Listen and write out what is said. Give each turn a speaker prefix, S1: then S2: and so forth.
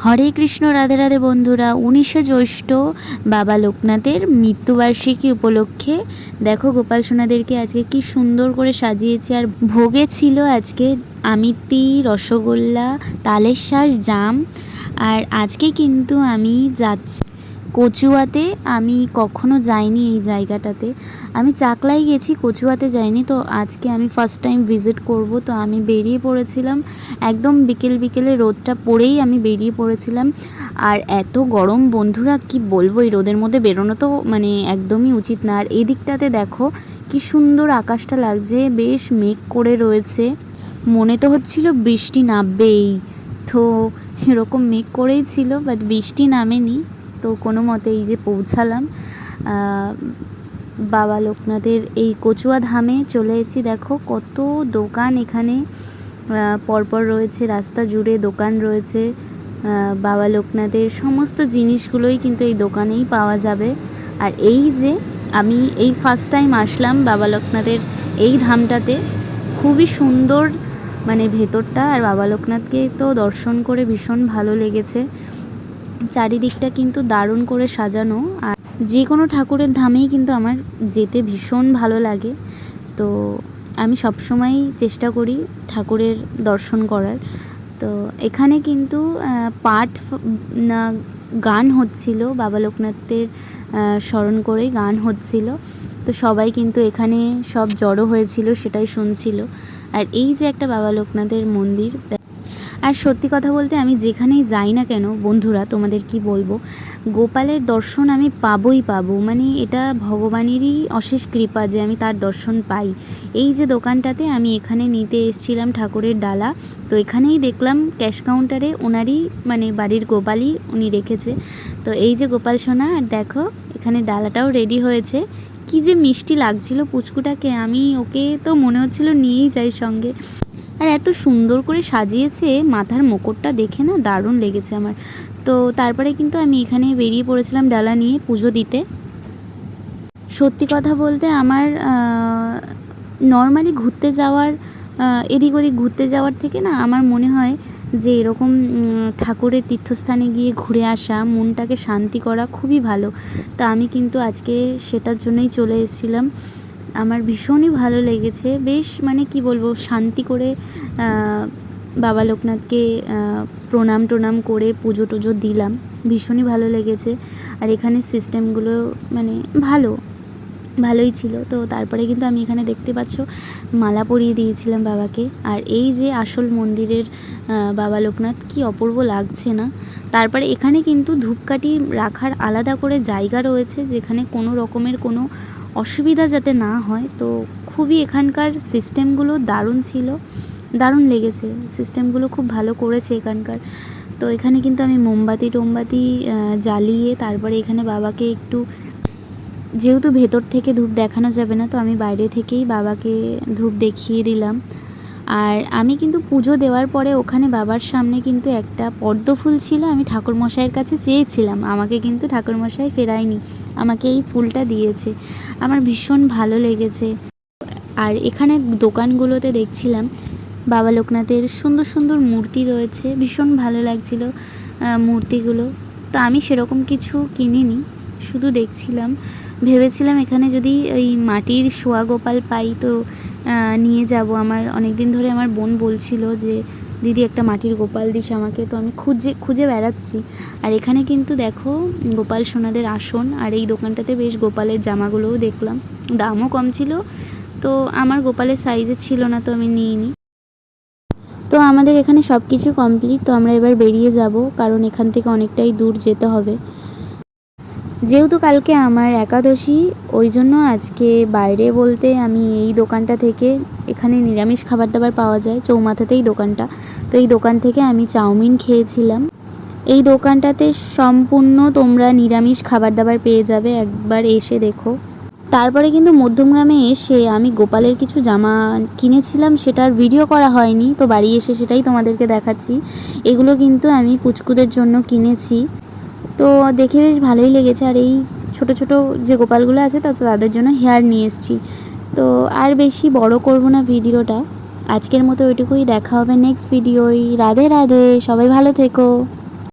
S1: হরে কৃষ্ণ, রাধে রাধে বন্ধুরা। 19শে জ্যৈষ্ঠ বাবা লোকনাথের মৃত্যুবার্ষিকী উপলক্ষে দেখো গোপাল সোনাদেরকে আজকে কি সুন্দর করে সাজিয়েছি। আর ভোগে ছিল আজকে আমিত্তি, রসগোল্লা, তালের শাঁস, জাম। আর আজকে কিন্তু আমি যাচ্ছি কচুয়াতে। আমি কখনো যাইনি এই জায়গাটাতে, আমি চাকলায় গেছি, কচুয়াতে যাইনি। তো আজকে আমি ফার্স্ট টাইম ভিজিট করব। তো আমি বেরিয়ে পড়েছিলাম একদম বিকেলে, রোদটা পড়েই আমি বেরিয়ে পড়েছিলাম। আর এত গরম বন্ধুরা, কি বলবো, এই রোদের মধ্যে বেরোনো তো মানে একদমই উচিত না। আর এই দিকটাতে দেখো কি সুন্দর আকাশটা লাগছে, বেশ মেঘ করে রয়েছে, মনে তো হচ্ছিল বৃষ্টি নামবেই। তো এরকম মেঘ করেই ছিল, বাট বৃষ্টি নামেনি। তো কোনো মতে এই যে পৌঁছালাম বাবা লোকনাথের এই কচুয়া ধামে চলে এসেছি। দেখো কত দোকান এখানে পরপর রয়েছে, রাস্তা জুড়ে দোকান রয়েছে। বাবা লোকনাথের সমস্ত জিনিসগুলোই কিন্তু এই দোকানেই পাওয়া যাবে। আর এই যে আমি এই ফার্স্ট টাইম আসলাম বাবা লোকনাথের এই ধামটাতে, খুবই সুন্দর মানে ভেতরটা। আর বাবা লোকনাথকে তো দর্শন করে ভীষণ ভালো লেগেছে। চারিদিকটা কিন্তু দারুণ করে সাজানো। আর যে কোনো ঠাকুরের ধামেই কিন্তু আমার যেতে ভীষণ ভালো লাগে। তো আমি সবসময় চেষ্টা করি ঠাকুরের দর্শন করার। তো এখানে কিন্তু পাঠ গান হচ্ছিল, বাবা লোকনাথের স্মরণ করেই গান হচ্ছিল। তো সবাই কিন্তু এখানে সব জড়ো হয়েছিল, সেটাই শুনছিল। আর এই যে একটা বাবা লোকনাথের মন্দির। আর সত্যি কথা বলতে আমি যেখানেই যাই না কেন বন্ধুরা, তোমাদের কি বলবো, গোপালের দর্শন আমি পাবোই পাবো। মানে এটা ভগবানেরই অশেষ কৃপা যে আমি তার দর্শন পাই। এই যে দোকানটাতে আমি এখানে নিতে এসেছিলাম ঠাকুরের ডালা, তো এখানেই দেখলাম ক্যাশ কাউন্টারে ওনারই মানে বাড়ির গোপালই উনি রেখেছে। তো এই যে গোপাল সোনা, আর দেখো এখানে ডালাটাও রেডি হয়েছে। কি যে মিষ্টি লাগছিল পুচকুটাকে, আমি ওকে তো মনে হচ্ছিল নিয়েই যাই সঙ্গে। আর এত সুন্দর করে সাজিয়েছে, মাথার মুকুটটা দেখে না দারুণ লেগেছে আমার। তো তারপরে কিন্তু আমি এখানে বেরিয়ে পড়েছিলাম ডালা নিয়ে পুজো দিতে। সত্যি কথা বলতে আমার নর্মালি ঘুরতে যাওয়ার, এদিক ওদিক ঘুরতে যাওয়ার থেকে না আমার মনে হয় যে এরকম ঠাকুরের তীর্থস্থানে গিয়ে ঘুরে আসা, মনটাকে শান্তি করা খুবই ভালো। তা আমি কিন্তু আজকে সেটার জন্যই চলে এসেছিলাম। আমার ভীষণই ভালো লেগেছে, বেশ মানে কি বলবো, শান্তি করে বাবা লোকনাথকে প্রণাম করে পুজো টুজো দিলাম, ভীষণই ভালো লেগেছে। আর এখানে সিস্টেমগুলো মানে ভালোই ছিল। তো তারপরে কিন্তু আমি এখানে দেখতে পাচ্ছ মালা পরিয়ে দিয়েছিলাম বাবাকে। আর এই যে আসল মন্দিরের বাবা লোকনাথ, কি অপূর্ব লাগছে না। তারপরে এখানে কিন্তু ধূপকাঠি রাখার আলাদা করে জায়গা রয়েছে, যেখানে কোনো রকমের কোনো অসুবিধা যাতে না হয়। তো খুবই এখানকার সিস্টেমগুলো দারুণ ছিল, দারুণ লেগেছে, সিস্টেমগুলো খুব ভালো করেছে এখানকার। তো এখানে কিন্তু আমি মোমবাতি জ্বালিয়ে তারপরে এখানে বাবাকে একটু, যেহেতু ভেতর থেকে ধূপ দেখানো যাবে না, তো আমি বাইরে থেকেই বাবাকে ধূপ দেখিয়ে দিলাম। আর আমি কিন্তু পুজো দেওয়ার পরে ওখানে বাবার সামনে কিন্তু একটা পদ্ম ফুল ছিল, আমি ঠাকুরমশাইয়ের কাছে চেয়েছিলাম, আমাকে কিন্তু ঠাকুরমশাই ফেরায়নি, আমাকে এই ফুলটা দিয়েছে। আমার ভীষণ ভালো লেগেছে। আর এখানে দোকানগুলোতে দেখছিলাম বাবা লোকনাথের সুন্দর সুন্দর মূর্তি রয়েছে, ভীষণ ভালো লাগছিল মূর্তিগুলো। তো আমি সেরকম কিছু কিনিনি, শুধু দেখছিলাম। ভেবেছিলাম এখানে যদি ওই মাটির শোয়া গোপাল পাই তো নিয়ে যাব। আমার অনেক দিন ধরে আমার বোন বলছিল যে দিদি একটা মাটির গোপাল দিস আমাকে। তো আমি খুঁজে বেড়াচ্ছি। আর এখানে কিন্তু দেখো গোপাল সোনাদের আসন। আর এই দোকানটাতে বেশ গোপালের জামাগুলোও দেখলাম, দামও কম ছিল। তো আমার গোপালের সাইজের ছিল না, তো আমি নিইনি। তো আমাদের এখানে সব কিছু কমপ্লিট। তো আমরা এবার বেরিয়ে যাব, কারণ এখান থেকে অনেকটাই দূর যেতে হবে। যেহেতু কালকে আমার একাদশী, ওই জন্য আজকে বাইরে বলতে আমি এই দোকানটা থেকে, এখানে নিরামিষ খাবার দাবার পাওয়া যায়, চৌমাথাতেই দোকানটা। তো এই দোকান থেকে আমি চাউমিন খেয়েছিলাম। এই দোকানটাতে সম্পূর্ণ তোমরা নিরামিষ খাবার দাবার পেয়ে যাবে, একবার এসে দেখো। তারপরে কিন্তু মধ্যমগ্রামে এসে আমি গোপালের কিছু জামা কিনেছিলাম, সেটার ভিডিও করা হয়নি, তো বাড়ি এসে সেটাই তোমাদেরকে দেখাচ্ছি। এগুলো কিন্তু আমি পুচকুদের জন্য কিনেছি, তো দেখে বেশ ভালোই লেগেছে। আর এই ছোট ছোট যে গোপালগুলো আছে তাদের জন্য হেয়ার নিয়ে এসেছি। তো আর বেশি বড় করব না ভিডিওটা, আজকের মতো ওইটুকুই। দেখা হবে নেক্সট ভিডিওয়। রাধে রাধে, সবাই ভালো থেকো।